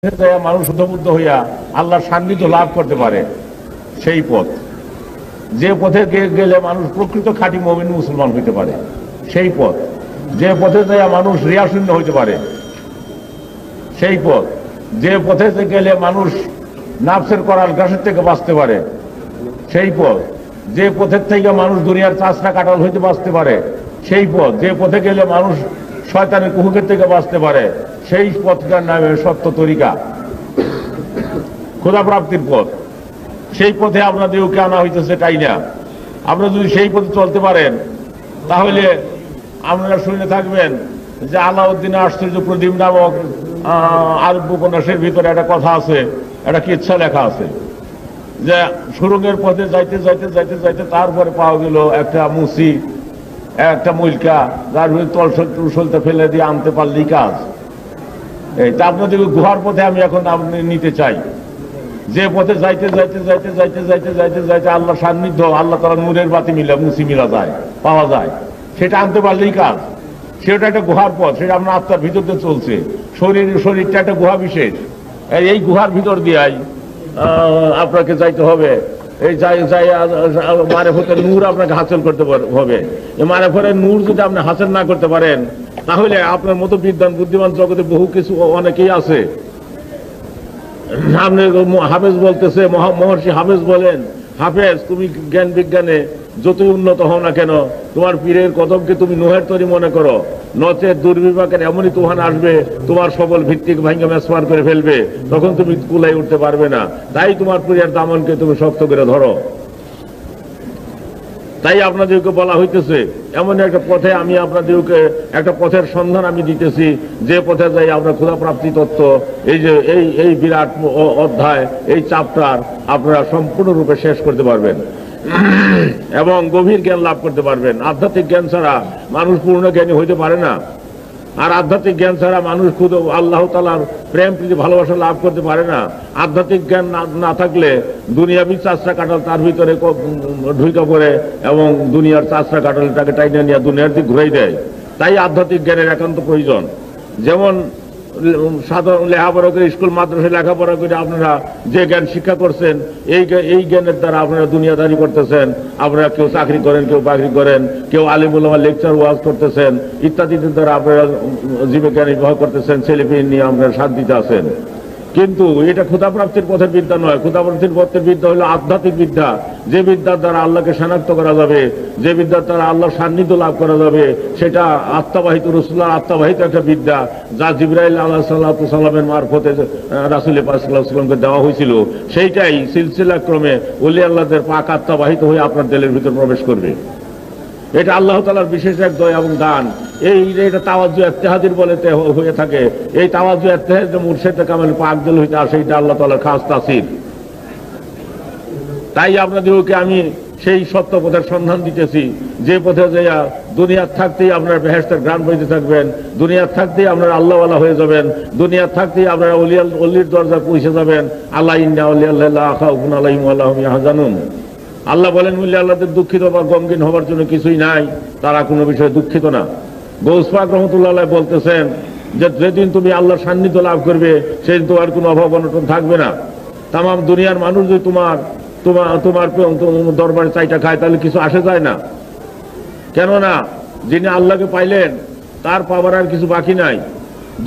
মানুষ উদ্বুদ্ধ হইয়া আল্লাহর সান্নিধ্য লাভ করতে পারে, সেই পথ। যে পথে গেলে মানুষ প্রকৃত খাঁটি মুমিন মুসলমান হইতে পারে, সেই পথ। যে পথে যাইয়া মানুষ রিয়াশূন্য হইতে পারে, সেই পথ। যে পথে গেলে মানুষ নাফসের করাল গ্রাসের থেকে বাঁচতে পারে, সেই পথ। যে পথের থেকে মানুষ দুনিয়ার চাষরা কাটাল হইতে বাঁচতে পারে, সেই পথ। যে পথে গেলে মানুষ শয়তানের কুহুকের থেকে বাঁচতে পারে, সেই পথটার নামে সত্য তরিকা, খোদা প্রাপ্তির পথ। সেই পথে আপনাদেরকে আনা হইতেছে, তাই না? আপনারা যদি সেই পথে চলতে পারেন, তাহলে আপনারা শুনে থাকবেন যে আলাউদ্দিন আশ্চর্য প্রদীপ নামক আরব উপন্যাসের ভিতরে একটা কথা আছে, একটা কিচ্ছা লেখা আছে যে সুরঙ্গের পথে যাইতে যাইতে যাইতে যাইতে তারপরে পাওয়া গেল একটা মুসি, একটা মুলকা, যার ভিতরে তলসলতে ফেলে দিয়ে আনতে পারলেই কাজ। এই তা আপনাদের গুহার পথে আমি এখন আপনি নিতে চাই। যে পথে যাইতে যাইতে যাইতে যাইতে যাইতে যাইতে যাইতে আল্লাহ সান্নিধ্য, আল্লাহ তাআলা নূরের বাতি মিলা মুসি মিলা যায়, পাওয়া যায়, সেটা আনতে পারলেই কাজ। সেটা একটা গুহার পথ, সেটা আপনার আত্মার ভিতর দিয়ে চলছে। শরীরটা একটা গুহা বিশেষ, এই গুহার ভিতর দিয়াই আপনাকে যাইতে হবে। এই মারেফতের নূর আপনাকে হাসিল করতে হবে। এই মারেফতের নূর যদি আপনি হাসিল না করতে পারেন, তাহলে আপনার মতো বিদ্বান বুদ্ধিমান জগতে বহু কিছু অনেকেই আছে। আপনি হাফেজ বলতেছে, মহর্ষি হাফেজ বলেন, হাফেজ তুমি জ্ঞান বিজ্ঞানে যতই উন্নত হও না কেন, তোমার পীরের কদমকে তুমি নোহের তরি মনে করো, নচেত দুর্বিপাকের এমনই তুফান আসবে, তোমার সবল ভিত্তিক ভাঙ্গা মেসমার করে ফেলবে, তখন তুমি কুলাই উঠতে পারবে না। তাই তোমার পীরের দামনকে তুমি শক্ত করে ধরো। তাই আপনাদেরকে বলা হইতেছে, এমন একটা পথে আমি আপনাদেরকে একটা পথের সন্ধান আমি দিতেছি, যে পথে যাই আমরা ক্ষুধা প্রাপ্তি তত্ত্ব, এই যে এই বিরাট অধ্যায়, এই চ্যাপ্টার আপনারা সম্পূর্ণরূপে শেষ করতে পারবেন এবং গভীর জ্ঞান লাভ করতে পারবেন। আধ্যাত্মিক জ্ঞান ছাড়া মানুষ পূর্ণ জ্ঞানী হইতে পারে না। আর আধ্যাত্মিক জ্ঞান ছাড়া মানুষ খুদ আল্লাহ তাআলার প্রেম প্রীতি ভালোবাসা লাভ করতে পারে না। আধ্যাত্মিক জ্ঞান না থাকলে দুনিয়াবি চাষরা কাটাল তার ভিতরে ঢুইকা পড়ে এবং দুনিয়ার চাষরা কাটালটাকে টাইনে নিয়ে দুনিয়ার দিক ঘুরাই দেয়। তাই আধ্যাত্মিক জ্ঞানের একান্ত প্রয়োজন। যেমন সাধারণ লেখাপড়া করে, স্কুল মাদ্রাসায় লেখাপড়া করে আপনারা যে জ্ঞান শিক্ষা করছেন, এই জ্ঞানের দ্বারা আপনারা দুনিয়াদারি করতেছেন। আপনারা কেউ চাকরি করেন, কেউ বাকরি করেন, কেউ আলিম উলামা লেকচার ওয়াজ করতেছেন, ইত্যাদিদের দ্বারা আপনারা জীবিকা নির্বাহ করতেছেন, ছেলেপিলে নিয়ে আপনারা সাথ দিতে আছেন। কিন্তু এটা ক্ষুধা প্রাপ্তির পথের বিদ্যা নয়। ক্ষুধা প্রাপ্তির পথের বিদ্যা হলো আধ্যাত্মিক বিদ্যা, যে বিদ্যার দ্বারা আল্লাহকে শনাক্ত করা যাবে, যে বিদ্যার দ্বারা আল্লাহর সান্নিধ্য লাভ করা যাবে, সেটা আত্মাবাহিত, রাসূলুল্লাহর আত্মাবাহিত একটা বিদ্যা, যা জিবরাইল আলাইহিস সালামের মারফতে রাসূল পাক সাল্লাল্লাহু আলাইহি ওয়াসাল্লামকে দেওয়া হয়েছিল। সেইটাই সিলসিলা ক্রমে ওলি আল্লাহদের পাক আত্মাবাহিত হয়ে আপনার দিলের ভিতর প্রবেশ করবে। এটা আল্লাহ তাআলার বিশেষ এক দয়া এবং দান। এটা তাওয়াজ্জু ইত্তেহাদির বলে হয়ে থাকে। এই তাওয়াজ্জু ইত্তেহাদ মুর্শিদে কামাল পাক দিল হইতে আসে, এটা আল্লাহ তাআলার খাস তাসির। তাই আপনাদেরকে আমি সেই সত্য পথের সন্ধান দিতেছি, যে পথে যাইয়া দুনিয়ার থাকতেই আপনারা বেহেশতের গ্রাম বইতে থাকবেন, দুনিয়ার থাকতেই আপনারা আল্লাহওয়ালা হয়ে যাবেন, দুনিয়ার থাকতেই আপনারা অলির দরজা পৌঁছে যাবেন। আল্লাহ ইন্না আউলিয়াল্লাহি লা খাউফুন আলাইহিম ওয়া লা হুম ইয়াহজানুন। আল্লাহ বলেন, বললে আল্লাহদের দুঃখিত বা গমগীন হবার জন্য কিছুই নাই, তারা কোনো বিষয়ে দুঃখিত না। গৌস পাক রহমতুল্লাহ আলাইহি বলতেছেন যে যেদিন তুমি আল্লাহর সান্নিধ্য লাভ করবে, সেদিন তোমার কোনো অভাব অনটন থাকবে না। তামাম দুনিয়ার মানুষ যদি তোমার দরবারে চাইটা খায়, তাহলে কিছু আসে যায় না। কেননা যিনি আল্লাহকে পাইলেন, তার পাবার আর কিছু বাকি নাই।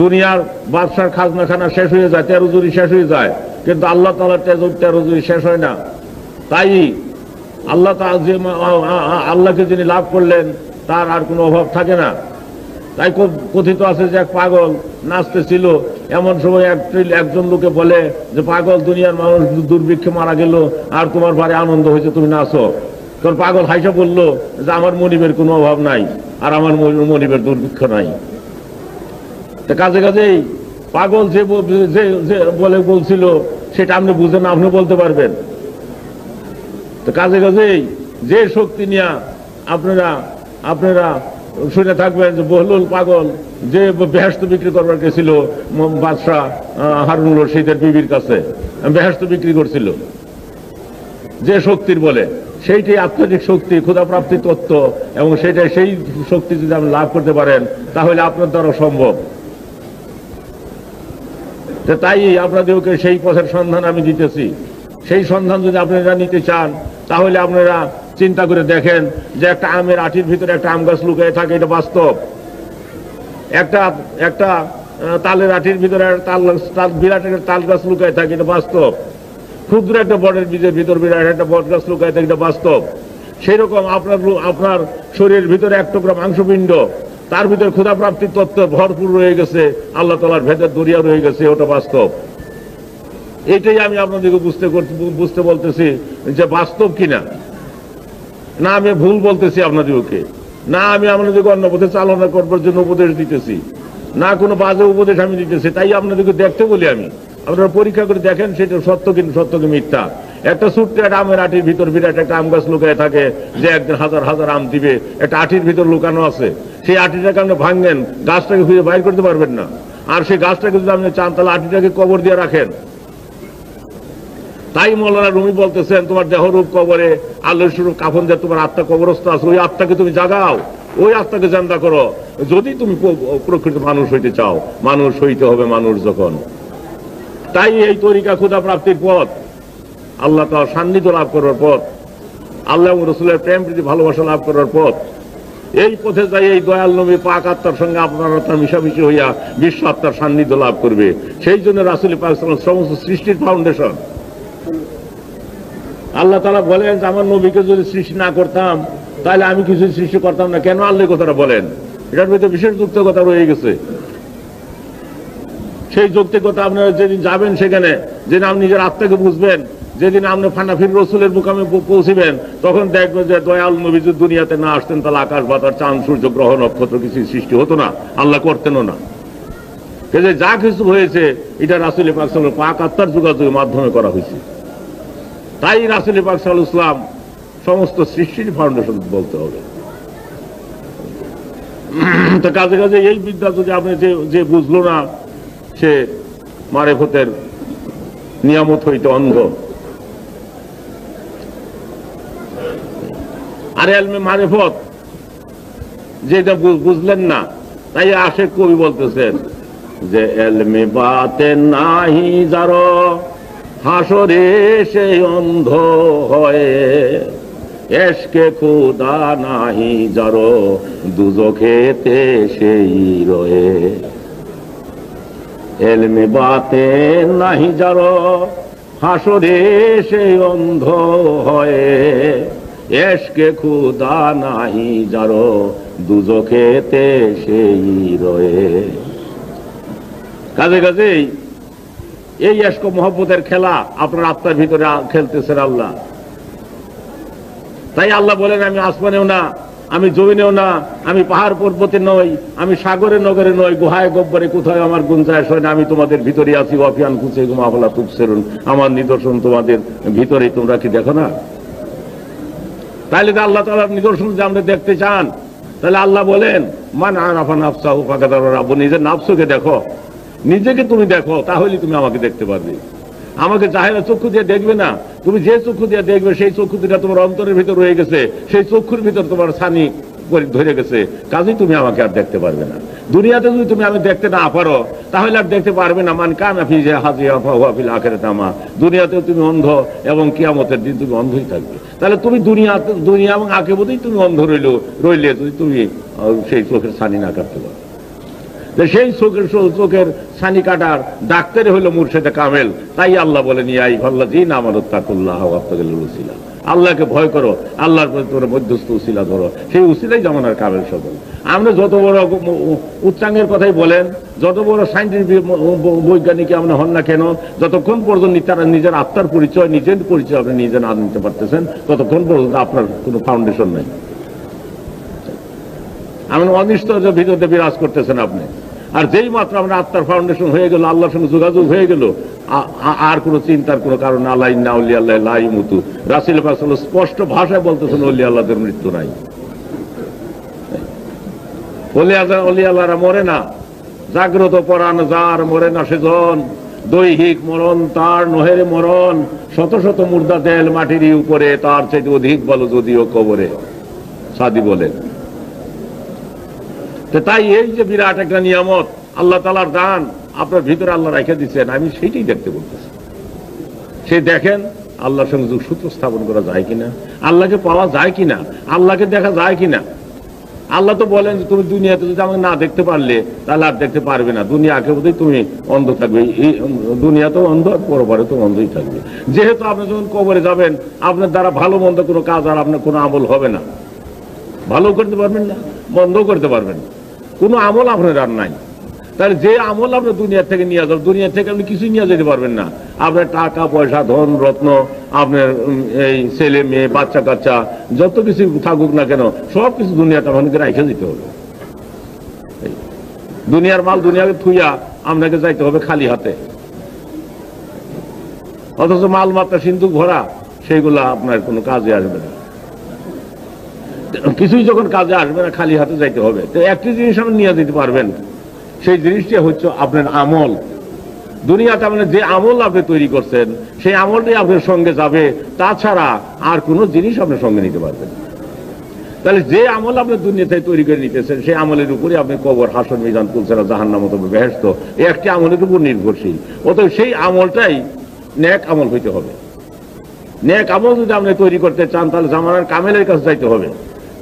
দুনিয়ার বাদশার খাজনা খানা শেষ হয়ে যায়, তেরোজুরি শেষ হয়ে যায়, কিন্তু আল্লাহ তাআলার তেরোজুরি শেষ হয় না। তাই আল্লাহকে যিনি লাভ করলেন, তার আর কোনো অভাব থাকে না। তাই কথিত আছে যে এক পাগল নাচতেছিল, এমন সময় একজন লোকে বলে যে পাগল, দুনিয়ার মানুষ দুর্ভিক্ষে মারা গেল আর তোমার ভারে আনন্দ হয়েছে, তুমি নাচো। তোর পাগল হাইসা বলল যে আমার মনিবের কোনো অভাব নাই, আর আমার মনিবের দুর্ভিক্ষ নাই। কাজে কাজেই পাগল যে বলে বলছিল, সেটা আপনি বুঝেন, আপনি বলতে পারবেন। তো কাজে কাজেই যে শক্তি নিয়ে আপনারা শুনে থাকবেন যে বহলুল পাগল যে বেহেশত বিক্রি করবার গেছিল বাদশাহ হারুনুর রশিদের বিবির কাছে, বেহেশত বিক্রি করছিল যে শক্তির বলে, সেইটাই আধ্যাত্মিক শক্তি, ক্ষুধা প্রাপ্তি তত্ত্ব। এবং সেই শক্তি যদি আপনি লাভ করতে পারেন, তাহলে আপনার দ্বারা সম্ভব। তো তাই আপনাদেরকে সেই পথের সন্ধান আমি দিতেছি। সেই সন্ধান যদি আপনারা নিতে চান তাহলে আপনারা চিন্তা করে দেখেন যে একটা আমের আটির ভিতরে একটা আম গাছ লুকিয়ে থাকে, এটা বাস্তব। একটা তালের আটির ভিতরে বিরাট একটা তাল গাছ লুকিয়ে থাকে, এটা বাস্তব। ক্ষুদ্র একটা বটের বীজের ভিতর বিরাট একটা বট গাছ লুকিয়ে থাকে, এটা বাস্তব। সেই রকম আপনার শরীরের ভিতরে এক টুকরা মাংসপিণ্ড, তার ভিতরে ক্ষুধা প্রাপ্তির তত্ত্ব ভরপুর রয়ে গেছে, আল্লাহ তাআলার ভেতর দরিয়া রয়ে গেছে, ওটা বাস্তব। এটাই আমি আপনাদেরকে বুঝতে বলতেছি যে বাস্তব কিনা। না আমি ভুল বলতেছি আপনাদেরকে, না আমি আপনাদেরকে অন্য পথে চালনা করবার জন্য উপদেশ দিতেছি, না কোনো বাজে উপদেশ আমি দিতেছি। তাই আপনাদেরকে দেখতে বলি আমি, আপনারা পরীক্ষা করে দেখেন সেটা সত্য কি মিথ্যা। একটা ছোট্ট একটা আমের আটির ভিতর বিরাট একটা আম গাছ লুকায় থাকে, যে একদিন হাজার হাজার আম দিবে, একটা আটির ভিতর লুকানো আছে। সেই আটিটাকে আপনি ভাঙেন, গাছটাকে খুঁজে বাইর করতে পারবেন না। আর সেই গাছটাকে যদি আপনি চান তাহলে আটিটাকে কবর দিয়ে রাখেন। তাই মৌলানা রুমি বলতেছেন, তোমার দেহরূপ কবরে আল্লাহর স্বরূপ কাফন দিয়ে তোমার আত্মা কবরস্থ আছে, ওই আত্মাকে তুমি জাগাও, ওই আত্মাকে জান্দা করো। যদি তুমি প্রকৃত মানুষ হইতে চাও, মানুষ হইতে হবে মানুষ যখন। তাই এই তরিকা ক্ষুধা প্রাপ্তির পথ, আল্লাহ তাআলার সান্নিধ্য লাভ করার পথ, আল্লাহ এবং রাসূলের প্রেম প্রীতি ভালোবাসা লাভ করার পথ। এই পথে যাই এই দয়াল নবী পাক আত্মার সঙ্গে আপনার আত্মা মিশামিশি হইয়া বিশ্ব আত্মার সান্নিধ্য লাভ করবে। সেই জন্য রাসূল পাক সাল্লাল্লাহু আলাইহি ওয়াসাল্লাম সমস্ত সৃষ্টির ফাউন্ডেশন। আল্লাহ তাআলা বলেন যে আমার নবীকে যদি সৃষ্টি না করতাম তাহলে আমি কিছু সৃষ্টি করতাম না। কেন আল্লাহ কথাটা বলেন? এটার ভিতরে বিশেষ যৌক্তিকতা রয়ে গেছে। সেই যৌক্তিকতা আপনারা যেদিন যাবেন সেখানে, যেদিন আপনি নিজের আত্মাকে বুঝবেন, যেদিন আপনি ফানাফির রসুলের মুকামে পৌঁছিবেন, তখন দেখবেন যে দয়াল নবী যদি দুনিয়াতে না আসতেন তাহলে আকাশ বাতাস চাঁদ সূর্য গ্রহ নক্ষত্র কিছু সৃষ্টি হতো না, আল্লাহ করতেনও না। যা কিছু হয়েছে এটা রাসূল পাক সাল্লাল্লাহু আলাইহি ওয়াসাল্লাম পাক আত্মার যোগাযোগের মাধ্যমে করা হয়েছে। তাই রাসূল পাক সাল্লাল্লাহু আলাইহি ওয়াসাল্লাম সমস্ত সৃষ্টির ফাউন্ডেশন বলতে হবে। তো কাজে কাজে এই বিদ্যা যদি আপনি যে বুঝলো না, সে মারেফতের নিয়ামত হইতে অন্ধ। আর এলমে মারেফত যেটা বুঝলেন না, তাই আশেক কবি বলতেছেন যে এলমে বাতে নাহি যারো হাসরে সেই অন্ধ হয়ে, এশকে খুদা নাহি যারো দুজখেতে সেই রয়ে। এলমে বাতে নাহি যারো হাসরে সেই অন্ধ হয়ে, এশকে খুদা নাহি যারো দুজখেতে সেই রয়ে। কাজে কাজেই এই এশক মহব্বতের খেলা আপনার আত্মার ভিতরে খেলতেছেন আল্লাহ। তাই আল্লাহ বলেন, আমি আসমানেও না, আমি জমিনেও না, আমি পাহাড় পর্বতে নই, আমি সাগরে নগরে নই, গুহায় গব্বরে কোথায় আমার গুঞ্জায় হয় না, আমি তোমাদের ভিতরে আছি। ওয়াফিয়ান কুচে গুমাফলা তুকসেরুন, আমার নিদর্শন তোমাদের ভিতরে, তোমরা কি দেখো না? তাহলে তো আল্লাহ তাআলার নিদর্শন যে আমরা দেখতে চান, তাহলে আল্লাহ বলেন মান আরাফা নাফসাহু ফাকাদ রাব্বু, নিজের নাফসকে দেখো, নিজেকে তুমি দেখো, তাহলে তুমি আমাকে দেখতে পারবে। আমাকে জাহেরা চক্ষু দিয়ে দেখবে না, তুমি যে চক্ষু দিয়ে দেখবে সেই চক্ষু দুটা তোমার অন্তরের ভিতর রয়ে গেছে, সেই চক্ষুর ভিতর তোমার ছানি ধরে গেছে, কাজেই তুমি আমাকে আর দেখতে পারবে না। দুনিয়াতে যদি তুমি আমি দেখতে না পারো তাহলে আর দেখতে পারবে না। মান কানা ফি হাযিয়া ফাহুয়া ফিল আখিরাতি আমা, দুনিয়াতেও তুমি অন্ধ এবং কিয়ামতের দিন তুমি অন্ধই থাকবে। তাহলে তুমি দুনিয়া এবং আখিরাতেই তুমি অন্ধ রইলে যদি তুমি সেই চোখের ছানি না কাটতে পারো। সেই চোখের ছানি কাটার ডাক্তারে হলো মুর্শেদে কামেল। তাই আল্লাহ বলেন ইয়া আইয়ুহাল্লাযীনা আমানুত্তাকুল্লাহ ওয়াত্তাকুল ওসিলা, আল্লাহকে ভয় করো, আল্লাহর প্রতি তোমরা মধ্যস্থ উসিলা ধরো, সেই উসিলাই জামানার কামেল সকল। আমরা যত বড় উচ্চাঙ্গের কথাই বলেন, যত বড় সাইন্টিফিক বৈজ্ঞানিক আমরা হন না কেন, যতক্ষণ পর্যন্ত তারা নিজের আত্মার পরিচয় আপনি নিজে না নিতে পারতেছেন, ততক্ষণ পর্যন্ত আপনার কোনো ফাউন্ডেশন নাই। এমন অনিশ্চয়তার ভিতরে বিরাজ করতেছেন আপনি। আর যেই মাত্র আমরা আত্মার ফাউন্ডেশন হয়ে গেল, আল্লাহর সঙ্গে যোগাযোগ হয়ে গেল, আর কোনো চিন্তার কোনো কারণ আল্লাহ ইন্না আউলিয়া আল্লাহ লা ইয়ামুতু। রাসূল পাক সাল্লাল্লাহু আলাইহি ওয়াসাল্লাম স্পষ্ট ভাষায় বলতেছেন ওলি আল্লাহদের মৃত্যু নাই। ওলি আল্লাহরা মরে না, জাগ্রত পরাণ যার মরে না সেজন, দৈহিক মরণ তার নহের মরণ, শত শত মুর্দা দেল মাটির উপরে, তার চাইতে অধিক বলো যদিও কবরে, সাদি বলেন। তাই এই যে বিরাট একটা নিয়ামত, আল্লাহ তাআলার দান, আপনার ভিতরে আল্লাহ রেখে দিচ্ছেন, আমি সেইটাই দেখতে বলতেছি। সেই দেখেন আল্লাহর সঙ্গে যোগসূত্র স্থাপন করা যায় কিনা, আল্লাহকে পাওয়া যায় কিনা, আল্লাহকে দেখা যায় কিনা। আল্লাহ তো বলেন যে তুমি দুনিয়াতে যদি আমাকে না দেখতে পারলে তাহলে আর দেখতে পারবে না, দুনিয়া আখেরাতেই তুমি অন্ধ থাকবে। এই দুনিয়া তো অন্ধ, পরপরে তো অন্ধই থাকবে। যেহেতু আপনি যখন কবরে যাবেন, আপনার দ্বারা ভালো মন্দ কোনো কাজ আর আপনার কোনো আমল হবে না, ভালো করতে পারবেন না, বন্ধ করতে পারবেন না, কোনো আমল আপনার আর নাই। তাহলে যে আমল আপনার দুনিয়া থেকে নিয়ে যাবেন, দুনিয়া থেকে আপনি কিছুই নিয়ে যেতে পারবেন না। আপনার টাকা পয়সা, ধন রত্ন, আপনার এই ছেলে মেয়ে, বাচ্চা কাচ্চা যত কিছু থাকুক না কেন, সব কিছু দুনিয়াতে আপনাকে রেখে দিতে হবে। দুনিয়ার মাল দুনিয়াকে থুইয়া আপনাকে যাইতে হবে খালি হাতে, অথচ মাল মাত্রা সিন্ধুক ভরা, সেইগুলা আপনার কোনো কাজে আসবে না। কিছুই যখন কাজে আসবে না, খালি হাতে যাইতে হবে। তো একটি জিনিস আপনি নিয়ে যেতে পারবেন, সেই জিনিসটি হচ্ছে আপনার আমল। দুনিয়াতে আপনি যে আমল আপনি তৈরি করছেন, সেই আমলটাই আপনার সঙ্গে যাবে, তাছাড়া আর কোনো জিনিস আপনার সঙ্গে নিতে পারবেন। তাহলে যে আমল আপনি দুনিয়াতে তৈরি করে নিতেছেন, সেই আমলের উপরে আপনি কবর, হাসর, মিজান, তুলসেরা, জাহান্নাম অথবা বেহেশত, এই একটি আমলের উপর নির্ভরশীল। অতএব সেই আমলটাই নেক আমল হইতে হবে। নেক আমল যদি আপনি তৈরি করতে চান, তাহলে জামানার কামেলের কাছে যাইতে হবে।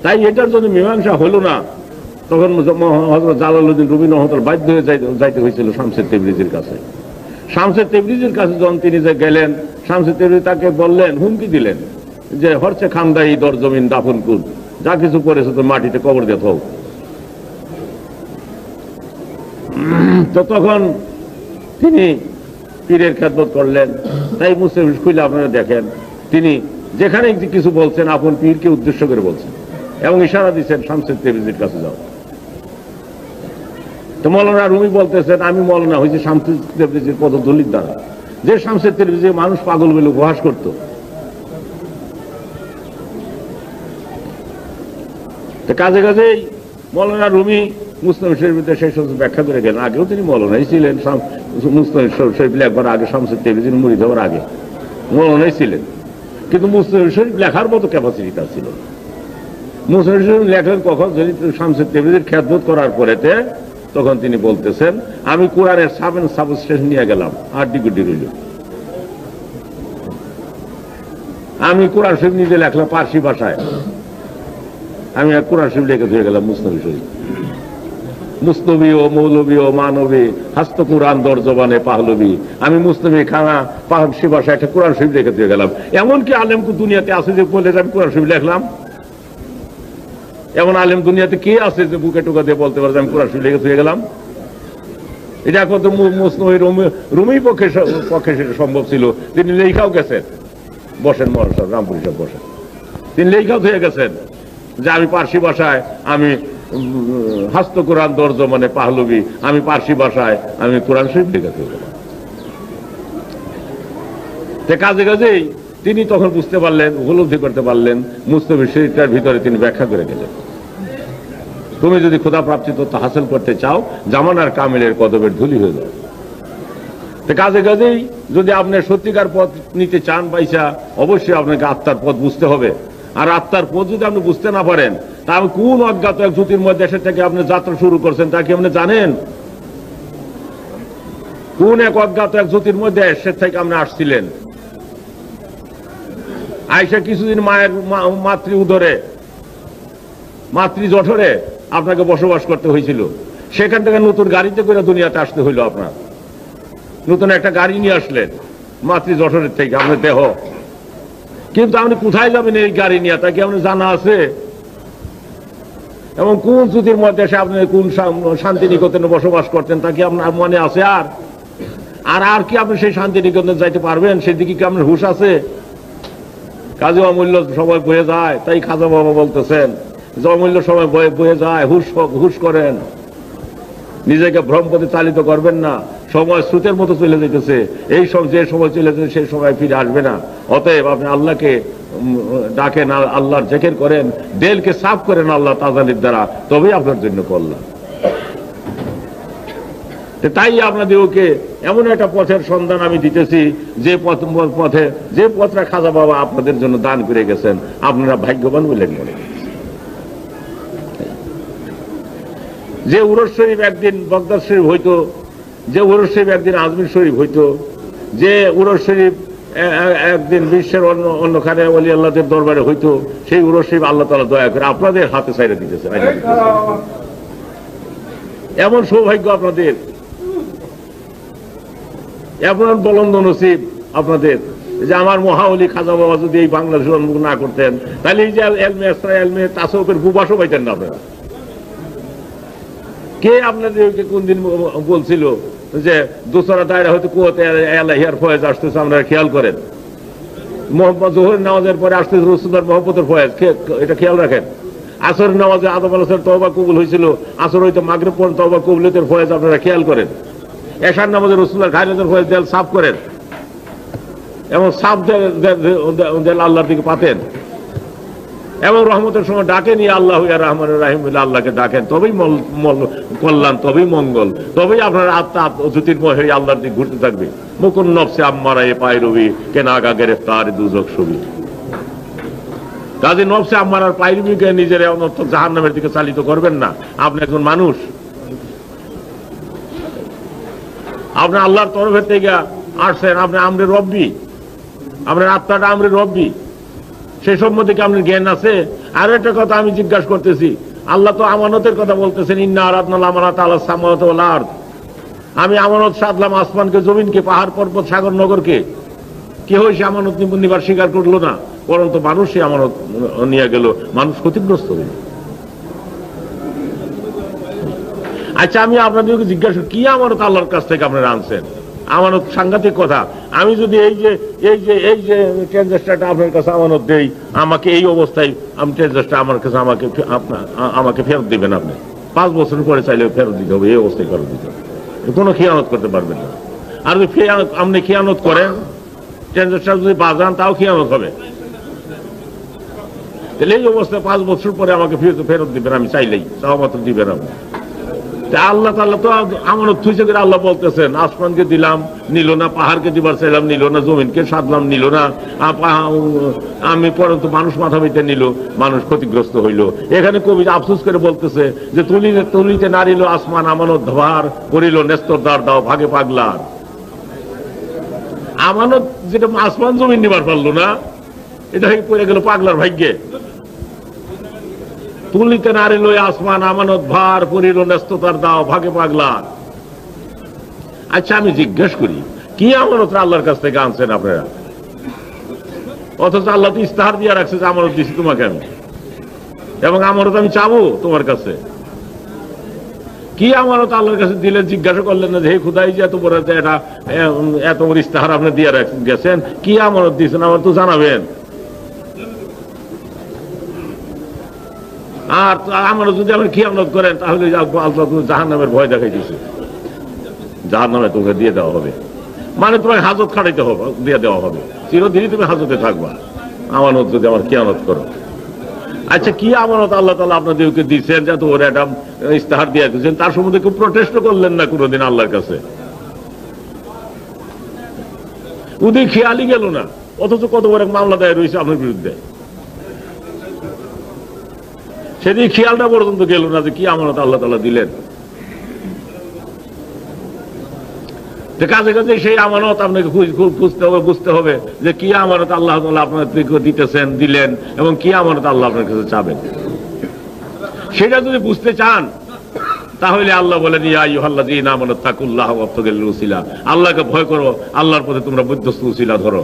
তাই এটার জন্য মীমাংসা হলো না, তখন হযরত জালালউদ্দিন রুমি রহমতুল্লাহ বাধ্য হয়ে যাইতে হয়েছিল শামসে তেবরিজির কাছে। শামসে তেবরিজির কাছে যখন তিনি যে গেলেন, শামসে তেবরিজি তাকে বললেন, হুমকি দিলেন যে হরচে খান্দাই দর জমিন দাফন কুল, যা কিছু করেছে তো মাটিতে কবর দিয়ে থাও। তো তখন তিনি পীরের খেদমত করলেন। তাই মুসলিম খুলে আপনারা দেখেন, তিনি যেখানে কিছু বলছেন আপন পীরকে উদ্দেশ্য করে বলছেন এবং ইশারা দিচ্ছেন শামসে তেবরিজির কাছে যাও। তো মৌলানা রুমি বলতেছেন, আমি মৌলানা হয়েছি শামসে তেবরিজির পদধূলির দ্বারা। যে শামসে তেবরিজি মানুষ পাগল বলে উপহাস করত, কাজে কাজেই মৌলানা রুমি মুসলিম শরীফের সেই সমস্ত ব্যাখ্যা করে গেলেন। আগেও তিনি মৌলানাই ছিলেন, মুসলিম শরীফ লেখবার আগে, শামসে তেবরিজির মুরিদ হওয়ার আগে মৌলানাই ছিলেন, কিন্তু মুসলিম শরীফ লেখার মতো ক্যাপাসিটি তার ছিল। মুসলিম শরীফ লেখলেন কখন, যদি শামসে তেবরিজির খেদমত করার পরেতে, তখন তিনি বলতেছেন, আমি কোরআনের সাবস্টেশন নিয়ে গেলাম, আর ডিগুডি রইল। আমি কোরআন শরীফ নিজে লেখলাম পার্সি ভাষায়, আমি এক কোরআন শরীফ লিখে ধুয়ে গেলাম মুসনবী শরীফ। মুসনবী ও মৌলবী ও মানবী হাস্ত কোরআন দরজবানে পাহলবী, আমি মুসনবী খানা পার্সি ভাষায় একটা কোরআন শরীফ লিখে ধুয়ে গেলাম। এমনকি আলেম দুনিয়াতে আছে যে বলে আমি কোরআন শরীফ লিখলাম? এমন আলেম দুনিয়াতে কে আছে যে বুকে টুকা দিয়ে বলতে পারে আমি কোরআন শরীফ লিখে ধুয়ে গেলাম? এটা একমাত্র মুসনবী রুমির পক্ষে সেটা সম্ভব ছিল। তিনি লেখাও গেছেন, বসেন মহারাষ্ট্র রামপুরি সব বসেন, তিনি লেখাও ধুয়ে গেছেন যে আমি পার্সি ভাষায়, আমি হাস্ত কোরআন দর্জ মানে পাহলবী, আমি পার্সি ভাষায় আমি কোরআন শরীফ লিখে ধুয়ে গেলাম। কাজে কাজেই তিনি তখন বুঝতে পারলেন, উপলব্ধি করতে পারলেন, মুসনবী শরীফটার ভিতরে তিনি ব্যাখ্যা করে গেলেন, তুমি যদি খোদা প্রাপ্তি তত্ত্ব হাসিল করতে চাও, জামানার কামিলের কদমের ধুলি হয়ে যাও। কাজে কাজেই যদি আপনি সত্যিকার পথ নিতে চান পয়সা, অবশ্যই আপনাকে আত্মার পথ বুঝতে হবে। আর আত্মার পথ যদি আপনি বুঝতে না পারেন, তা আমি কোন অজ্ঞাত এক জ্যোতির মধ্যে এসে থেকে আপনি যাত্রা শুরু করছেন তা কি আপনি জানেন? কোন এক অজ্ঞাত এক জ্যোতির মধ্যে এসে থেকে আপনি আসছিলেন? আয়সা কিছুদিন মায়ের মাতৃ উদরে, মাতৃ জঠরে আপনাকে বসবাস করতে হয়েছিল। সেখান থেকে নতুন গাড়িতে করে দুনিয়াতে আসতে হইল আপনার। নতুন একটা গাড়ি নিয়ে আসলেন মাতৃ জঠরের থেকে আপনার দেহ। কিন্তু আপনি কোথায় যাবেন এই গাড়ি নিয়ে, তা কি আপনার জানা আছে? এবং কোন জ্যোতির মধ্যে এসে আপনি কোন শান্তিনিকেতনে বসবাস করতেন তা কি আপনার মনে আছে? আর কি আপনি সেই শান্তিনিকেতনে যাইতে পারবেন? সেদিকে কি আপনার হুঁশ আছে? কাজে অমূল্য সময় বয়ে যায়, তাই খাজা বাবা বলতেছেন যে অমূল্য সময় বয়ে যায়, হুঁশ করেন, নিজেকে ভ্রমপথে চালিত করবেন না। সময় স্রোতের মতো চলে যেতেছে, এই সব যে সময় চলে যেতে সেই সময় ফিরে আসবে না। অতএব আপনি আল্লাহকে ডাকেন, আল্লাহর জিকির করেন, দিলকে সাফ করেন আল্লাহ তাআলার দ্বারা, তবেই আপনার জন্য কল্যাণ। তাই আপনাদেরকে এমন একটা পথের সন্ধান আমি দিতেছি, যে পথটা খাজা বাবা আপনাদের জন্য দান করে গেছেন, আপনারা ভাগ্যবান বলে মনে করেন। যে উরস শরীফ একদিন বগদাদ শরীফ হইতো, যে উরস শরীফ একদিন আজমির শরীফ হইতো, যে উরস শরীফ একদিন বিশ্বের অন্যখানে ওলি আল্লাহদের দরবারে হইতো, সেই উরস শরীফ আল্লাহ তাআলা দয়া করে আপনাদের হাতে ছাইড়া দিতেছেন। এমন সৌভাগ্য আপনাদের, এমন বলন্দ নসিব আপনাদের যে আমার মহাওলি খাজা বাবা যদি এই বাংলাদেশ উন্মুখ না করতেন, তাহলে এই যে এলমে আসরা এলমে তাসাউফের বুবাসও পাইতেন না আপনারা। কে আপনাদেরকে কোন দিন বলছিল যে দোসরা দায়রা হয়তো কুয়াতে এলাহিয়ার ফয়েজ আসতেছে, আপনারা খেয়াল করেন। মোহাম্মদ জোহরের নামাজের পরে আসতেছে রসুলের মহব্বতের ফয়েজ, এটা খেয়াল রাখেন। আসরের নামাজে আদম আলাইহিস তওবা কবুল হয়েছিল, আসর হইতে মাগরিব পর্যন্ত তওবা কবুলিয়তের ফয়েজ আপনারা খেয়াল করেন। এশার নামাজে রসুলের ঘায়লাতের ফয়েজ দেল সাফ করেন, এবং সাফ দেল আল্লাহর দিকে পাতেন, এবং রহমতের সময় ডাকে নিয়ে আল্লাহ ইয়া রহমান রাহিম বলে আল্লাহকে ডাকেন, তবেই কল্যাণ, তবেই মঙ্গল, তবেই আপনার আত্মা জ্যোতির্ময় হয়ে আল্লাহর দিকে ঘুরতে থাকবে। মুকুন নফসে আম্মারা এ পায় রবি কে নাগা গ্রেফতার দুজক ছবি। কাজে নফসে আম্মারার পায়রবিকে নিজের অনর্থক জাহান্নামের দিকে চালিত করবেন না। আপনি একজন মানুষ, আপনি আল্লাহর তরফের থেকে আসছেন, আপনি আমরে রব্বি, আপনার আত্মাটা আমরে রব্বি, সেই সম্বন্ধে কি আপনার জ্ঞান আছে? আর একটা কথা আমি জিজ্ঞাসা করতেছি, আল্লাহ তো আমানতের কথা বলতেছেন, ইন্না আরাদনাল আমানাতা আলাস সামাওয়াতি ওয়াল আরদ, আমি আমানত সাধলাম আসমানকে, জমিনকে, পাহাড় পর্বত সাগর নগরকে। কেউ সে আমানত নিবার স্বীকার করলো না, পরন্তু মানুষ সে আমানত নিয়ে গেল, মানুষ ক্ষতিগ্রস্ত হইল। আচ্ছা, আমি আপনাদেরকে জিজ্ঞাসা, কি আমানত আল্লাহর কাছ থেকে আপনারা আনছেন? আমানত সাংঘাতিক কথা। আমি যদি এই যে ট্রানজিস্টারটা আপনার কাছে আমানত দেই, আমাকে এই অবস্থায় আমি ট্রানজিস্টার আমার কাছে আমাকে ফেরত দিবেন, আপনি 5 বছর পরে চাইলে ফেরত দিতে হবে, এই অবস্থায় ফেরত দিতে হবে, কোনো খেয়ানত করতে পারবেন না। আর যদি আপনি খেয়ানত করেন, ট্রানজিস্টার যদি বাজান, তাও খেয়ানত হবে। তাহলে এই অবস্থায় 5 বছর পরে আমাকে ফেরত দিবেন, আমি চাইলেই তাও মাত্র দিবেন আপনি। আল্লাহ তাআলা তো আমানত থুইছে করে আল্লাহ বলতেছেন, আসমানকে দিলাম নিল না, পাহাড়কে দিবার চাইলাম নিল না, জমিনকে সাধলাম নিল না, আমি পরন্তু মানুষ মাথা পেতে নিল, মানুষ ক্ষতিগ্রস্ত হইল। এখানে কবি আফসোস করে বলতেছে যে তুলিতে নারিল আসমান আমানত ভার করিল নেস্তর দ্বার দাও ভাগে পাগলার। আমানত যেটা আসমান জমিন নিবার পারলো না, এটা পড়ে গেল পাগলার ভাগ্যে। তুলিতে নারিল আসমান আমানত ভার পরিল ন্যস্ততার দাও ভাগে পাগলার। আচ্ছা, আমি জিজ্ঞেস করি, কি আমানত আল্লাহর কাছ থেকে আনছেন আপনারা? অথচ আল্লাহ তো ইস্তাহার দিয়ে রাখছে যে আমানত দিছি তোমাকে আমি, এবং আমানত আমি চাবো তোমার কাছে। কি আমানত আল্লাহর কাছে দিলেন? জিজ্ঞাসা করলেন না যে হে খুদাই, যে এত বড় এত বড় ইস্তাহার আপনি দিয়ে গেছেন, কি আমানত দিয়েছেন আমার তো জানাবেন। আর আমরা যদি আপনি খেয়ানত করেন, তাহলে জাহান্নামের ভয় দেখাই দিচ্ছে, জাহান্নামে তোকে দিয়ে দেওয়া হবে, মানে তোমাকে হাজত খাটাইতে হবে, দিয়ে দেওয়া হবে, চিরদিনই তুমি হাজতে থাকবা আমানত যদি আমার খেয়ানত করো। আচ্ছা, কি আমানত আল্লাহ তাআলা আপনাদেরকে দিচ্ছেন যাতে ওরা একটা ইস্তাহার দিয়ে দিচ্ছেন, তার সম্বন্ধে কেউ প্রটেস্ট করলেন না কোনোদিন আল্লাহর কাছে? ওদের খেয়ালই গেল না, অথচ কত বড় এক মামলা দায়ের রয়েছে আপনার বিরুদ্ধে, সেদিন খেয়ালটা পর্যন্ত গেল না যে কি আমানত আল্লাহ তাআলা দিলেন। কাছে কাছে সেই আমানত আপনাকে খুঁজতে হবে, বুঝতে হবে যে কি আমানত আল্লাহ তাআলা আপনাদেরকে দিতেছেন, দিলেন, এবং কি আমানত আল্লাহ আপনার কাছে চাবেন। সেটা যদি বুঝতে চান, তাহলে আল্লাহ বলেন ইয়া আইয়ুহাল্লাযীনা আমানু তাকুল্লাহা ওয়াবতাগিল উসিলা, আল্লাহকে ভয় করো, আল্লাহর পথে তোমরা বুদ্ধস্ত উসিলা ধরো।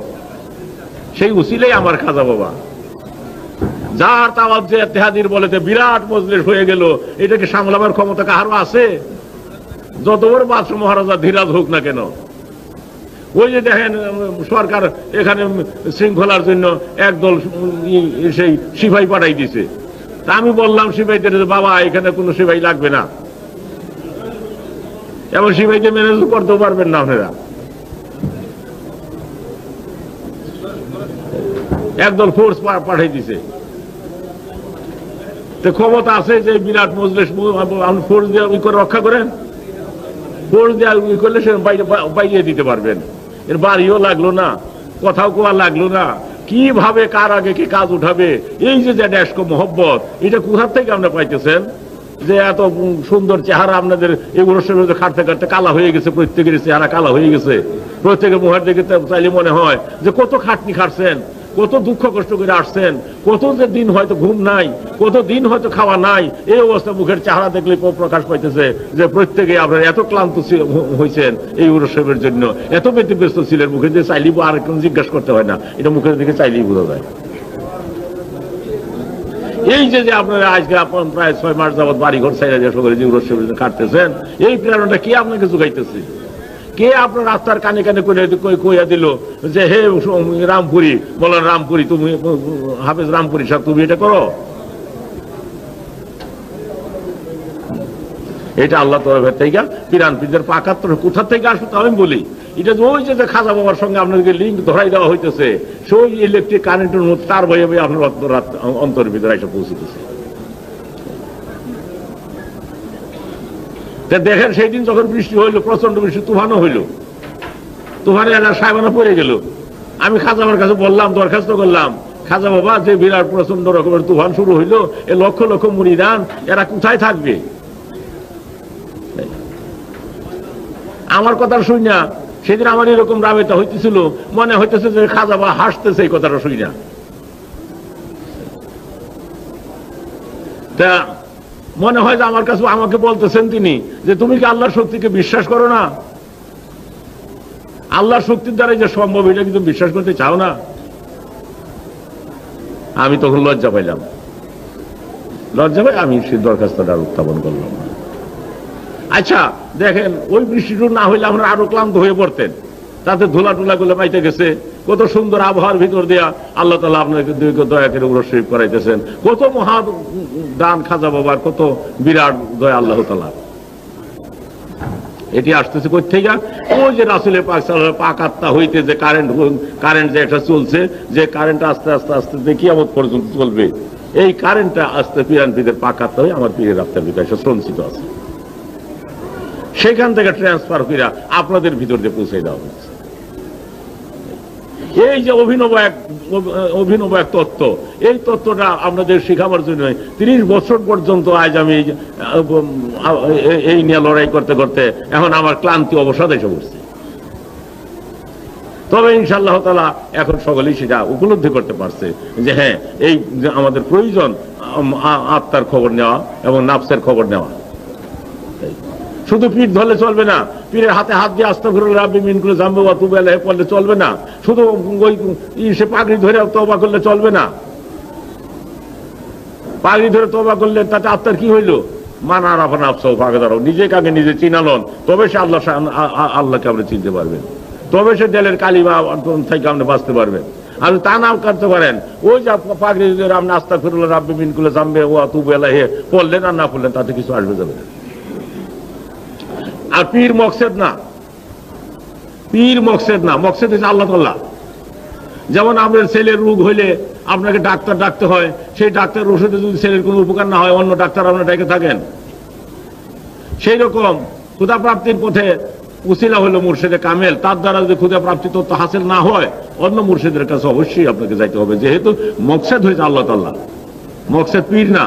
সেই উসিলাই আমার খাজা বাবা, যার তাওয়াজ যে ইত্তেহাদির বলেতে বিরাট মজলিস হয়ে গেল, এটাকে সামলাবার ক্ষমতা কারো আছে? যত বড় বাদশাহ মহারাজা ধীরাজ হোক না কেন, ওই যে দেখেন সরকার এখানে শৃঙ্খলার জন্য একদল সেই সিপাহী পাঠাই দিছে। তা আমি বললাম সিপাহীদের, বাবা এখানে কোনো সিপাহী লাগবে না, এবং সিপাহীকে ম্যানেজ করতেও পারবেন না আপনারা। একদল ফোর্স পাঠাই দিছে, ক্ষমতা আছে যে বিরাট মজলিস ফোর্স দিয়ে করে রক্ষা করেন, ফোর্স দিয়ে করলে সে বাইরে দিতে পারবেন। এর বাড়িও লাগলো না, কথাও কোয়া লাগলো না, কিভাবে কার আগে কি কাজ উঠাবে, এই যে ড্যাশকো মহব্বত, এটা কোথার থেকে আপনি পাইতেছেন? যে এত সুন্দর চেহারা আপনাদের এই উরসের মধ্যে খাটতে খাটতে কালা হয়ে গেছে, প্রত্যেকের চেহারা কালা হয়ে গেছে, প্রত্যেকের মুখের দিকে চাইলে মনে হয় যে কত খাটনি খাটছেন, কত দুঃখ কষ্ট করে আসছেন, কত যে দিন হয়তো ঘুম নাই, কত দিন হয়তো খাওয়া নাই। এই অবস্থা মুখের চেহারা দেখলে প্রকাশ পাইতেছে যে প্রত্যেকে আপনারা এত ক্লান্ত হয়েছেন এই উরসের জন্য, এত ব্যতিব্যস্ত ছিলেন, মুখে দিয়ে চাইলেই আর কোনো জিজ্ঞাসা করতে হয় না, এটা মুখের দিকে চাইলেই বোঝা যায়। এই যে আপনারা আজকে আপনার প্রায় 6 মাস যাবৎ বাড়ি ঘর চাইলে যে সকলে যে উরসের কাটতেছেন, এই প্রেরণাটা কে আপনাকে যোগাইতেছে? কে আপনার রাস্তার কানে কানে কইয়া দিল যে হে রামপুরি, বলেন রামপুরি, তুমি হাফেজ রামপুরি সাহেব, তুমি এটা করো? এটা আল্লাহ তরফের থেকে পিরান পীরদের পাকার তরফ কোথা থেকে আসবে তা আমি বলি। এটা ওই যে খাজা বাবার সঙ্গে আপনাদেরকে লিঙ্ক ধরাই দেওয়া হইতেছে, সেই ইলেকট্রিক কারেন্টের মধ্যে তার বয়ে বয়ে আপনার অন্তরের ভিতরে এসে পৌঁছেছে। দেখেন সেই দিন যখন বৃষ্টি হইল, প্রচন্ড বৃষ্টি, তুফানও হইল, তুফানে সাহেবানা পড়ে গেল। আমি খাজা বাবার কাছে বললাম, দরখাস্ত করলাম, খাজা বাবা যে বিরাট প্রচন্ড রকমের তুফান শুরু হইলো, এ লক্ষ লক্ষ মুরিদান এরা কোথায় থাকবে? আমার কথা শুই না, সেদিন আমার এরকম রাবেতা হইতেছিল, মনে হইতেছে যে খাজা বাবা হাসতেছে এই কথাটা শুই না। তা মনে হয় যে আমার কাছে আমাকে বলতেছেন তিনি যে তুমি কি আল্লাহর শক্তিকে বিশ্বাস করো না? আল্লাহর শক্তির দ্বারা যে সম্ভব এটা কি তুমি বিশ্বাস করতে চাও না? আমি তখন লজ্জা পাইলাম, লজ্জা পাই আমি সেই দরখাস্তটা উত্থাপন করলাম। আচ্ছা দেখেন, ওই বৃষ্টিটুকু না হইলে আমরা আরো ক্লান্ত হয়ে পড়তেন, তাতে ধুলা টুলা গুলো পাইতে গেছে, কত সুন্দর আবহাওয়ার ভিতর দিয়া আল্লাহ তাআলা আপনাকে দয়া করে উরস শরীফ করাইতেছেন, কত মহা দান খাজা বাবার, কত বিরাট দয়া আল্লাহ তাআলা। এটি আসতেছে কোথা থেকে? ওই যে রাসূলের পাক সাল্লাল্লাহু আলাইহি পাক আত্মা হইতে যে কারেন্ট যে একটা চলছে, যে কারেন্ট আস্তে আস্তে আস্তে যে কিয়ামত পর্যন্ত চলবে, এই কারেন্টটা আস্তে পিরান পীরের পাক আত্মা হয়ে আমার পীরের আত্মার ভিতরে এসে সঞ্চিত আছে, সেখান থেকে ট্রান্সফার করে আপনাদের ভিতর দিয়ে পৌঁছে দেওয়া হচ্ছে। এই যে অভিনব এক তত্ত্ব, এই তত্ত্বটা আপনাদের শেখাবার জন্য 30 বছর পর্যন্ত আজ আমি এই নিয়ে লড়াই করতে করতে এখন আমার ক্লান্তি অবসাদ এসে পড়ছে। তবে ইনশাআল্লাহ তাআলা এখন সকলেই সেটা উপলব্ধি করতে পারছে যে হ্যাঁ, এই আমাদের প্রয়োজন আত্মার খবর নেওয়া এবং নাফসের খবর নেওয়া। শুধু পীর ধরলে চলবে না, পীরের হাতে হাত দিয়ে আস্তাগফিরুল্লাহ রাব্বি মিন কুল্লি যামবি ওয়া তুবু ইলাইহি পড়লে চলবে না, শুধু ওই সে পাগড়ি ধরে তওবা করলে চলবে না। পাগড়ি ধরে তওবা করলে তাতে আত্মার কি হইল? মান আরাফা নাফসাহু ফাকাদারহু, নিজেকে আগে নিজে চিনালন, তবে সে আল্লাহকে আপনি চিনতে পারবেন, তবে সে দিলের কালিমা থেকে আপনি বাঁচতে পারবেন। আর তা নাও করতে পারেন, ওই যে পাগড়ি ধরে আপনি আস্তাগফিরুল্লাহ রাব্বি মিন কুল্লি যামবি ওয়া তুবু ইলাইহি পড়লেন আর না পড়লেন তাতে কিছু আসবে যাবে না। আর পীর মকসেদ না, পীর মকসেদ না, মকসেদ হচ্ছে আল্লাহ তাআলা। যেমন আপনার ছেলের রোগ হইলে আপনাকে ডাক্তার ডাকতে হয়, সেই ডাক্তার ওষুধে যদি ছেলের কোনো উপকার না হয় অন্য ডাক্তার আপনার ডেকে থাকেন। সেই রকম ক্ষুধা প্রাপ্তির পথে উসিলা হলো মুর্শিদে কামেল, তার দ্বারা যদি ক্ষুধা প্রাপ্তি তত্ত্ব হাসিল না হয় অন্য মুর্শিদের কাছে অবশ্যই আপনাকে যাইতে হবে, যেহেতু মকসেদ হয়েছে আল্লাহ তাআলা, মকসেদ পীর না।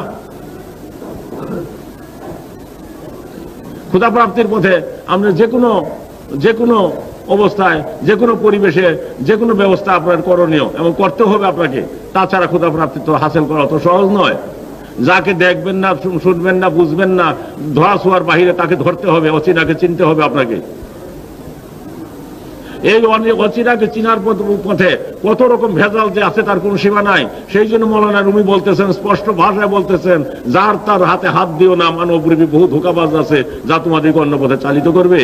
ক্ষুধা প্রাপ্তির পথে আমরা যে কোনো অবস্থায়, যে কোনো পরিবেশে, যে কোনো ব্যবস্থা আপনার করণীয় এবং করতে হবে আপনাকে, তাছাড়া ক্ষুধা প্রাপ্তি তো হাসিল করা অত সহজ নয়। যাকে দেখবেন না, শুনবেন না, বুঝবেন না, ধরা ছোঁয়ার বাহিরে তাকে ধরতে হবে, অচিনাকে চিনতে হবে আপনাকে। এই অচিনাকে চিনার পথে কত রকম ভেজাল যে আছে তার কোনো সীমা নাই। সেই জন্য মৌলানা রুমি বলতেছেন, স্পষ্ট ভাষায় বলতেছেন, যার তার হাতে হাত দিও না, মানবরূপী বহু ধোঁকাবাজ আছে যা তোমাদেরকে অন্য পথে চালিত করবে।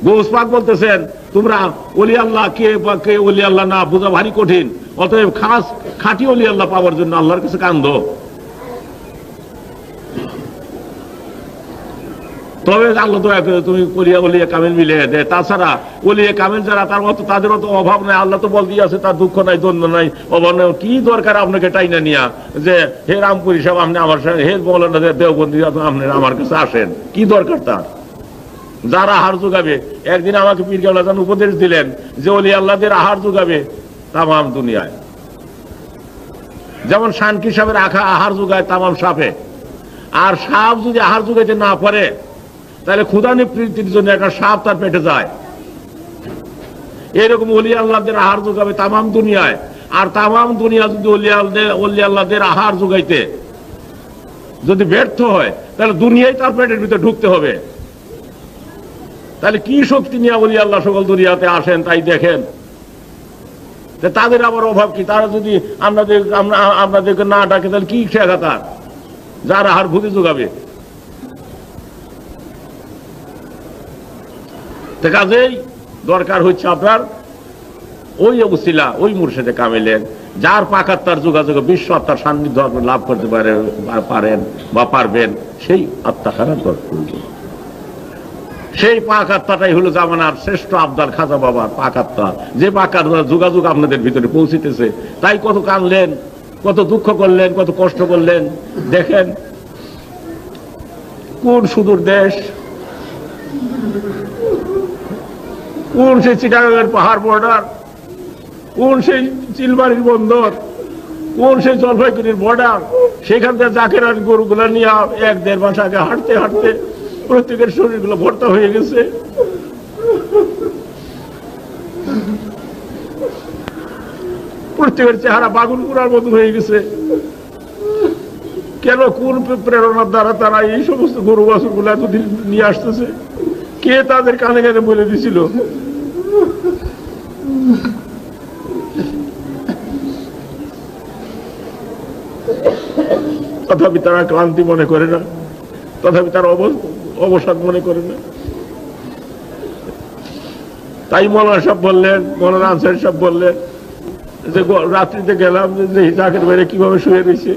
গৌস পাক বলতেছেন, তোমরা ওলি আল্লাহ কে ওলি আল্লাহ না বোঝা ভারী কঠিন, অতএব খাঁটি ওলি আল্লাহ পাওয়ার জন্য আল্লাহর কাছে কান্দো। তবে আল্লাহ দয়া করে তুমি ওলিয়া কামেল মিলে দে, তাছাড়া ওলিয়া কামেল যারা তাদের অত অভাব নাই, আল্লাহ তো বল দিয়ে আছে তার দুঃখ নাই, দ্বন্দ্ব নাই, অভাব নাই। কি দরকার আপনাকে টাইনা নিয়া যে হে রামপুরি সাহেব আপনি আমার সঙ্গে, হে মৌলানা দেওবন্দি আপনি আমার কাছে আসেন, কি দরকার তার? যারা আহার যোগাবে, একদিন আমাকে পীর কেবলা জান উপদেশ দিলেন যে ওলি আল্লাহদের আহার যোগাবে তামাম দুনিয়ায়, যেমন শানকি সাহেবের আহার যোগায় তামাম সাপে, আর সাপ যদি আহার যোগাইতে না পারে তাহলে ক্ষুধা নিবৃত্তির জন্য একটা সাপ তার পেটে যায়। এরকম ওলি আল্লাহদের আহার যোগাবে তামাম দুনিয়ায়। আর তামাম দুনিয়া যদি ওলি আল্লাহদের আহার যোগাইতে যদি ব্যর্থ হয় তাহলে দুনিয়ায় তার পেটের ভিতরে ঢুকতে হবে। তাহলে কি শক্তি নিয়ে ওলি আল্লাহ সকল দুনিয়াতে আসেন তাই দেখেন। তাদের আবার অভাব কি? তারা যদি আপনাদেরকে না ডাকে তাহলে কি শেখা তার, যার আহার ভুতে যোগাবে? কাজেই দরকার হচ্ছে আপনার ওই উসিলা, ওই মুর্শিদে কামিলের, যার পাক আত্মার যোগাযোগ বিশ্ব আত্মার সান্নিধ্য লাভ করতে পারেন বা পারবেন, সেই আত্মাখানা দরকার। সেই পাক আত্মাটাই হলো জামানার শ্রেষ্ঠ আবদাল খাজা বাবার পাক আত্মা, যে পাক আত্মার যোগাযোগ আপনাদের ভিতরে পৌঁছিতেছে। তাই কত কাঁদলেন, কত দুঃখ করলেন, কত কষ্ট করলেন। দেখেন কোন সুদূর দেশ, কোন সেই চিটাগাংয়ের পাহাড় বর্ডার, কোন সেই চিলমারির বন্দর, কোন সেই জলপাইগুড়ির বর্ডার, সেখান থেকে জাকের আর গরুগুলো নিয়ে 1-1.5 মাস আগে হাঁটতে হাঁটতে প্রত্যেকের শরীরগুলো ভর্তা হয়ে গেছে। প্রত্যেকের চেহারা বাগুন পুরার মতো হয়ে গেছে। কেন, কোন প্রেরণার দ্বারা তারা এই সমস্ত গরু বাছুর গুলো এতদিন নিয়ে আসতেছে? কে তাদের কানে কানে বলে দিছিল? তথাপি তারা ক্লান্তি মনে করে না, তথাপি তারা অবসাদ মনে করে না। তাই মৌলানা সাহেব বললেন, মৌলানা আনসারী সাহেব বললেন যে রাত্রিতে গেলাম যে জাকের বাইরে কিভাবে শুয়ে রয়েছে,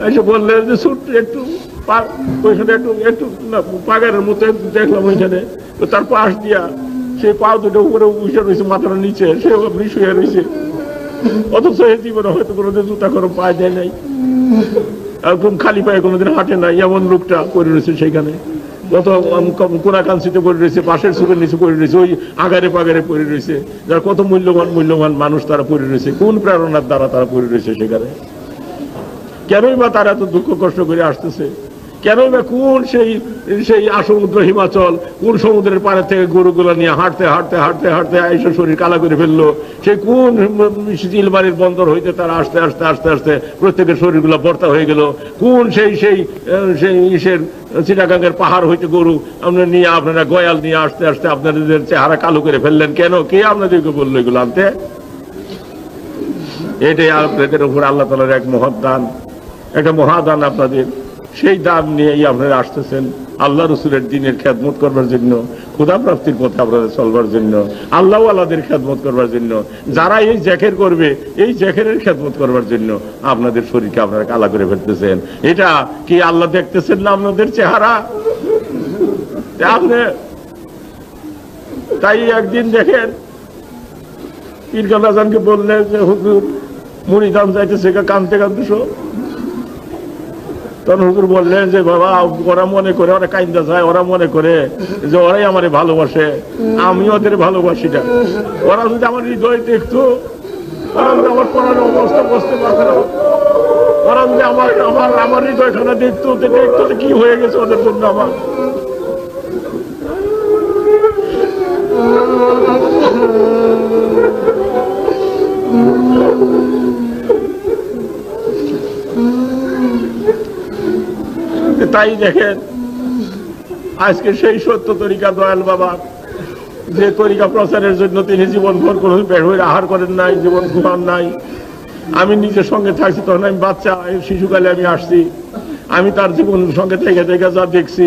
এসে বললেন যে ছোট্ট একটু ওইখানে একটু পাগারের মতো দেখলাম, ওইখানে তার পাশ দিয়া সেই পা দুটো উপরে উঠে রয়েছে, মাথার নিচে সে আপনি শুয়ে রয়েছে। অথচ এই জীবনে হয়তো কোনোদিন জুতা করে পায়ে দেয় নাই, একদম খালি পায়ে কোনোদিন হাঁটে নাই, এমন লোকটা পড়ে রয়েছে সেখানে। কত কোনাকাঞ্চিতে পড়ে রয়েছে, পাশের চোখের নিচে পড়ে রয়েছে, ওই আগারে পাগারে পড়ে রয়েছে, যার কত মূল্যবান মানুষ তারা পড়ে রয়েছে। কোন প্রেরণার দ্বারা তারা পড়ে রয়েছে সেখানে? কেনই বা তারা এত দুঃখ কষ্ট করে আসতেছে? কেনই বা কোন সেই আসমুদ্র হিমাচল, কোন সমুদ্রের পাড়ে থেকে গরুগুলো নিয়ে হাঁটতে হাঁটতে হাঁটতে হাঁটতে আইসা শরীর কালা করে ফেললো? সেই কোন চিলমারির বন্দর হইতে তারা আস্তে আস্তে আস্তে আস্তে প্রত্যেকের শরীরগুলো ভর্তা হয়ে গেল? কোন সেই ইসের চিটাগাংয়ের পাহাড় হইতে গরু আপনারা নিয়ে, আপনারা গয়াল নিয়ে আসতে আসতে আপনাদের চেহারা কালো করে ফেললেন কেন? কে আপনাদেরকে বললো এগুলো আনতে? এটাই আপনাদের উপর আল্লাহ তাআলার এক মহৎদান, একটা মহাদান আপনাদের। সেই দান নিয়েই আপনারা আসতেছেন আল্লাহ রসুলের দ্বীনের খেদমত করবার জন্য, ক্ষুধা প্রাপ্তির পথে আপনাদের চলবার জন্য, আল্লাহ আল্লাহদের খেদমত করবার জন্য। যারা এই জ্যাকের করবে, এই জ্যাকের খেদমত করবার জন্য আপনাদের শরীরকে আপনারা কালা করে ফেলতেছেন। এটা কি আল্লাহ দেখতেছেন না আপনাদের চেহারা? আপনি তাই একদিন দেখেন পীর কামরাজানকে বললেন যে হুজুর মুড়িদাম যাইতেছে, কানতে কানতে সব। তখন হুজুর বললেন যে বাবা, ওরা মনে করে, ওরা কাইন্দা যায়, ওরা মনে করে যে ওরাই আমারে ভালোবাসে, আমি ওদের ভালোবাসি না। ওরা যদি আমার হৃদয় দেখতো, ওরা যদি আমার পড়ার অবস্থা বুঝতে পারত না, ওরা যদি আমার হৃদয়খানা দেখতো কি হয়ে গেছে ওদের জন্য আমার। তাই দেখেন আজকে সেই সত্য তরিকা দয়াল বাবা, যে তরিকা প্রচারের জন্য তিনি জীবনভর কোনো বের হয়ে আহার করেন নাই, জীবন ঘুমান নাই। আমি নিজের সঙ্গে থাকছি, তখন আমি বাচ্চা শিশুকালে আমি আসছি, আমি তার জীবন সঙ্গে থেকে থেকে যা দেখছি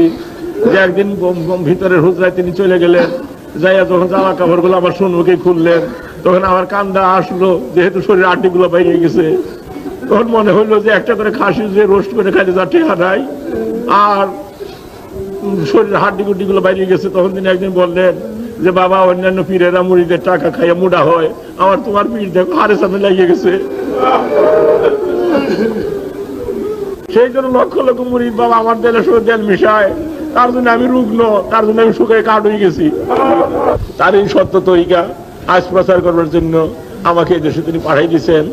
যে একদিন ভিতরের হুজরায় তিনি চলে গেলেন, যাইয়া যখন জামা কাপড় গুলো আমার সম্মুখে খুললেন, তখন আমার কান্দা আসলো, যেহেতু শরীরের আড্ডি গুলো বাইরে গেছে। তখন মনে হইলো যে একটা করে খাসি যে রোস্ট করে খাইতে যা টেহা নাই, আর শরীরের হাড্ডি গুড্ডি গুলো বাইরে গেছে। তখন তিনি একদিন বললেন যে বাবা, অন্যান্য পীরেরা মুড়িদের টাকা খাইয়া মুড়া হয়, আমার তোমার পীর দেখো হাড়ে সামনে লাগিয়ে গেছে। সেই জন্য লক্ষ লক্ষ মুড়িদ বাবা আমার দেলের সঙ্গে দেল মিশায়, তার জন্য আমি রুগ্ন, তার জন্য আমি শুকিয়ে কাঠ হয়ে গেছি। তার এই সত্য তরিকা আজ প্রচার করবার জন্য আমাকে এই দেশে তিনি পাঠাই দিয়েছেন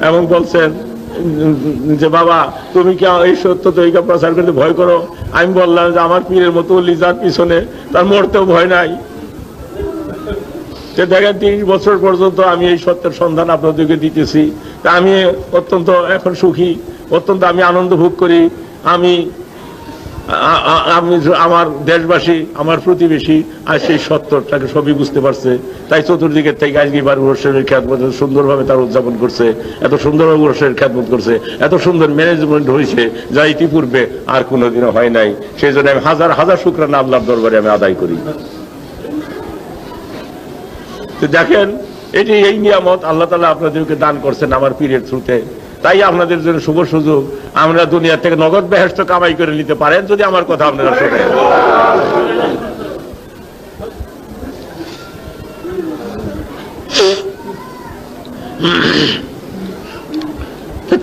এবং বলছেন যে বাবা তুমি কি এই সত্য তরিকা প্রচার করতে ভয় করো? আমি বললাম যে আমার পীরের মতো লিজার পিছনে তার মরতেও ভয় নাই। দেখেন 30 বছর পর্যন্ত আমি এই সত্যের সন্ধান আপনাদেরকে দিতেছি। তা আমি অত্যন্ত এখন সুখী, অত্যন্ত আমি আনন্দ ভোগ করি। আমি আমার দেশবাসী, আমার প্রতিবেশী আজ সেই সত্যটাকে সবই বুঝতে পারছে। তাই চতুর্দিকের থেকে আজকে বারুশের খ্যাতমত সুন্দরভাবে তার উদযাপন করছে, এত সুন্দরভাবে উরসের খ্যাতমত করছে, এত সুন্দর ম্যানেজমেন্ট হয়েছে যা ইতিপূর্বে আর কোনোদিনও হয় নাই। সেই জন্য আমি হাজার হাজার শুকরানা আল্লাহর দরবারে আমি আদায় করি। দেখেন এটি এই নিয়ামত আল্লাহ তাআলা আপনাদেরকে দান করছেন আমার পীরের থ্রুতে। তাই আপনাদের জন্য শুভ সুযোগ, আমরা দুনিয়া থেকে নগদ বেহেশত কামাই করে নিতে পারেন যদি আমার কথা আপনারা শোনেন।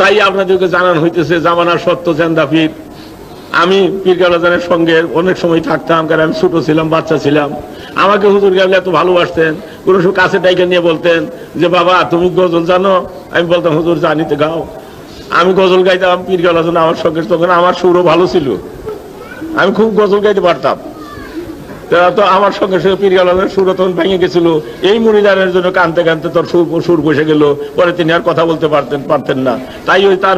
তাই আপনাদেরকে জানানো হইতেছে জামানার সত্য জেন্দাফির। আমি পীর কাবলাজানের সঙ্গে অনেক সময় থাকতাম, কারণ আমি ছোট ছিলাম, বাচ্চা ছিলাম। আমাকে হুজুর কাবলা এত ভালোবাসতেন, কোন সময় কাছে ডাইকে নিয়ে বলতেন যে বাবা তুমি গজল জানো? আমি বলতাম হুজুর জানি তো, গাও। আমি গজল গাইতাম পীর কাবলাজান আমার সঙ্গে, তখন আমার সুরও ভালো ছিল, আমি খুব গজল গাইতে পারতাম। তো আমার সঙ্গে সঙ্গে পীর কাবলাজানের সুর তখন ভেঙে গেছিল। এই মুরিদানের জন্য কানতে কানতে তোর সুর বসে গেল, পরে তিনি আর কথা বলতে পারতেন না। তাই ওই তার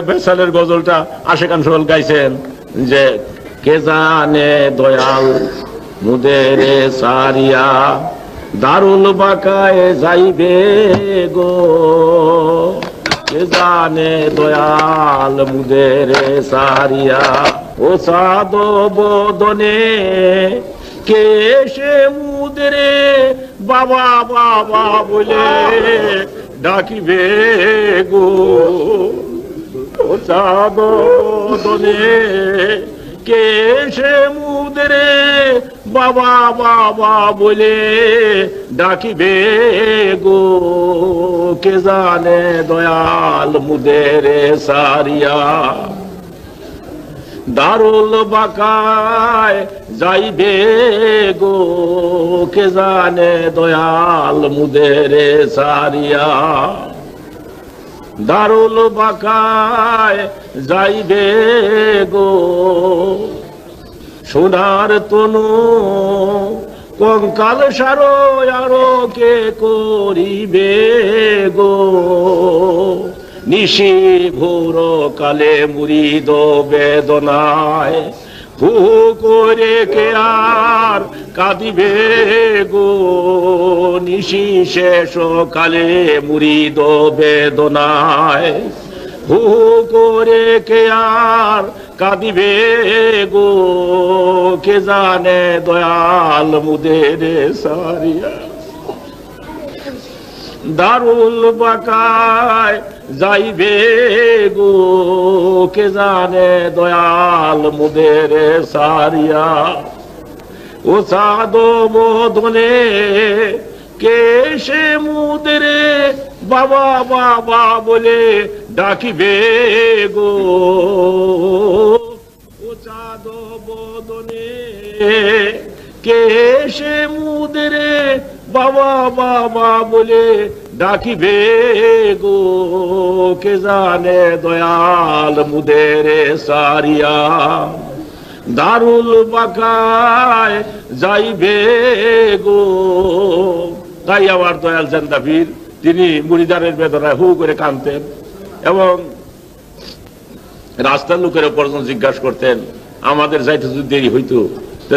বেসালের গজলটা আশেকান সোহেল গাইছেন যে কে জানে দয়াল মুদেরে সারিয়া দারুল বাকায় যাইবে গো, কে জানে দয়াল মুদেরে সারিয়া ও সাদ বদনে কে সে মুদেরে বাবা বাবা বলে ডাকিবে গো, ও সাদ বদনে কে সে মুদেরে বাবা বাবা বলে ডাকিবে গো, কে জানে দয়াল মুদেরে সারিয়া দারুল বাকায় যাইবে গো, কে জানে দয়াল মুদেরে সারিয়া দারুল বাকায় যাইবে গো, সোনার তনু কঙ্কাল সারো আরো কে করিবে গো, নিশি ভোর কালে মুরিদ বেদনায় হু করে কে আর কাঁদিবে গো, নিশি শেষ কালে মুরিদ বেদনায় হু করে কে আর কাঁদিবে গো, কে জানে দয়াল মুদেরে সারিয়া দারুল বাকায় যাইবে গো, কে জানে দয়াল মুদেরে সারিয়া ও সাদ বদনে কে সে মুদেরে বাবা বাবা বলে ডাকিবে গো, ও সাদ বদনে কে সে মুদেরে বাবা বাবা বলে ডাকিবে গো, কে জানে দয়াল মুদেরে সারিয়া দারুল বাকায় যাইবে গো। তাই আমার দয়াল জেন্দাফির তিনি মুরিদারের বেদনায় হু করে কাঁদতেন এবং রাস্তার লোকের পর্যন্ত জিজ্ঞাসা করতেন, আমাদের যাইতে যদি দেরি হইতো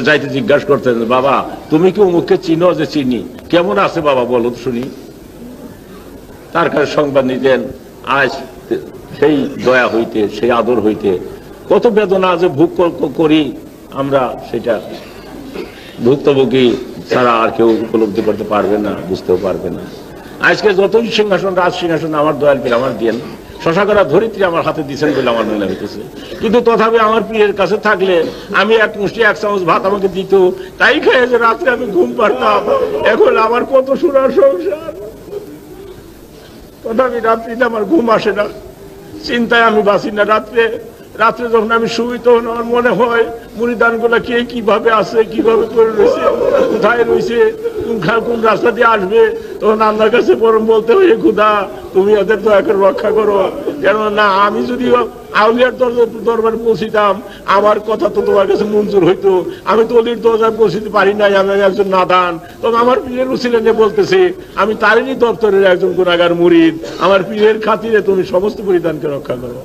যাইতে জিজ্ঞাসা করতেন বাবা তুমি কি অমুককে চিনো? যে চিনি। কেমন আছে বাবা বলো শুনি। তার কাছে সংবাদ নিতেন। আজ সেই দয়া হইতে, সেই আদর হইতে কত বেদনা যে ভোগ করি আমরা, সেটা ভুক্তভোগী ছাড়া আর কেউ উপলব্ধি করতে পারবে না, বুঝতেও পারবে না। আজকে যতই সিংহাসন, রাজ সিংহাসন আমার দয়াল পীর আমার দিয়েন, শশা করা ধরিত্রী আমার হাতে দিচ্ছেন বলে আমার মনে হইতেছে। কিন্তু তথাপি আমার পীরের কাছে থাকলে আমি এক মুষ্টি 1 চামচ ভাত আমাকে দিত, তাই খেয়ে যে রাত্রে আমি ঘুম পারতাম। এখন আমার কত সোনার সংসার, তথাপি রাত্রিতে আমার ঘুম আসে না, চিন্তায় আমি বাঁচি না। রাত্রে যখন আমি শুই তখন আমার মনে হয় মুরিদান গুলা কে কিভাবে আছে, কিভাবে করে রয়েছে, কোথায় রয়েছে, কোন রাস্তা দিয়ে আসবে, তখন আল্লাহর কাছে পরম বলতে হয়, খোদা তুমি ওদের দয়া করে রক্ষা করো, কেন না আমি যদি আউলিয়ার দরবারে পৌঁছিতাম আমার কথা তো তোমার কাছে মঞ্জুর হইতো, আমি তো অলির দরজায় পৌঁছিতে পারি নাই, আমি একজন নাদান। তখন আমার পীরের উসিলা নিয়ে বলতেছি আমি তারিণী দপ্তরের একজন গুনাহগার মুরিদ, আমার পীরের খাতিরে তুমি সমস্ত পরিধানকে রক্ষা করো।